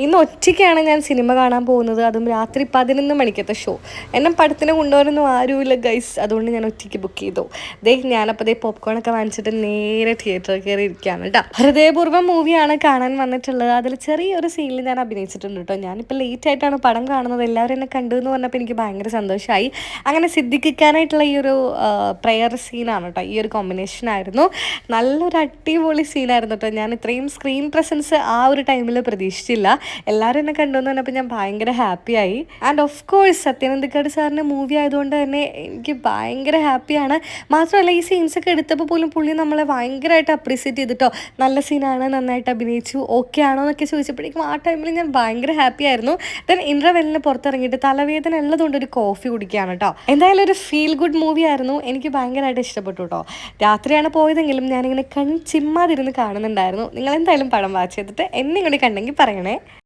ഇന്ന് ഒറ്റയ്ക്കാണ് ഞാൻ സിനിമ കാണാൻ പോകുന്നത്. അതും രാത്രി 11 മണിക്കത്തെ ഷോ. എന്നെ പടത്തിന് കൊണ്ടുപോകാനൊന്നും ആരുമില്ല ഗൈസ്. അതുകൊണ്ട് ഞാൻ ഒറ്റയ്ക്ക് ബുക്ക് ചെയ്തു. ഞാനപ്പോൾ പോപ്കോണൊക്കെ വാങ്ങിച്ചിട്ട് നേരെ തിയേറ്ററിൽ കയറി ഇരിക്കുകയാണ് കേട്ടോ. ഹൃദയപൂർവ്വം മൂവിയാണ് കാണാൻ വന്നിട്ടുള്ളത്. അതിൽ ചെറിയൊരു സീനിൽ ഞാൻ അഭിനയിച്ചിട്ടുണ്ട് കേട്ടോ. ഞാനിപ്പോൾ ലേറ്റ് ആയിട്ടാണ് പടം കാണുന്നത്. എല്ലാവരും എന്നെ കണ്ടു എന്ന് പറഞ്ഞപ്പോൾ എനിക്ക് ഭയങ്കര സന്തോഷമായി. അങ്ങനെ സിദ്ധിക്കാനായിട്ടുള്ള ഈ ഒരു പ്രെയർ സീനാണ് കേട്ടോ. ഈ ഒരു കോമ്പിനേഷൻ ആയിരുന്നു. നല്ലൊരു അടിപൊളി സീനായിരുന്നു കേട്ടോ. ഞാൻ ഇത്രയും സ്ക്രീൻ പ്രസൻസ് ആ ഒരു ടൈമിൽ പ്രതീക്ഷിച്ചില്ല. എല്ലാവരും എന്നെ കണ്ടുവന്ന് പറഞ്ഞപ്പോൾ ഞാൻ ഭയങ്കര ഹാപ്പിയായി. ആൻഡ് ഓഫ് കോഴ്സ് സത്യനന്ദിക്കാട് സാറിൻ്റെ മൂവി ആയതുകൊണ്ട് തന്നെ എനിക്ക് ഭയങ്കര ഹാപ്പിയാണ്. മാത്രമല്ല ഈ സീൻസൊക്കെ എടുത്തപ്പോൾ പോലും പുള്ളി നമ്മളെ ഭയങ്കരമായിട്ട് അപ്രീസിയേറ്റ് ചെയ്തിട്ടോ. നല്ല സീനാണ്, നന്നായിട്ട് അഭിനയിച്ചു, ഓക്കെ ആണോ എന്നൊക്കെ ചോദിച്ചപ്പോഴേക്കും ആ ടൈമിൽ ഞാൻ ഭയങ്കര ഹാപ്പി ആയിരുന്നു. ദെൻ ഇൻ്റർവെല്ലിന് പുറത്തിറങ്ങിയിട്ട് തലവേദന ഉള്ളതുകൊണ്ട് ഒരു കോഫി കുടിക്കുകയാണ് കേട്ടോ. എന്തായാലും ഒരു ഫീൽ ഗുഡ് മൂവി ആയിരുന്നു. എനിക്ക് ഭയങ്കരമായിട്ട് ഇഷ്ടപ്പെട്ടു കേട്ടോ. രാത്രിയാണ് പോയതെങ്കിലും ഞാനിങ്ങനെ ചിമ്മാതിരുന്ന് കാണുന്നുണ്ടായിരുന്നു. നിങ്ങൾ എന്തായാലും പടം വാച്ച് ചെയ്തിട്ട് എന്നെ ഇങ്ങോട്ട് കണ്ടെങ്കിൽ പറയണേ.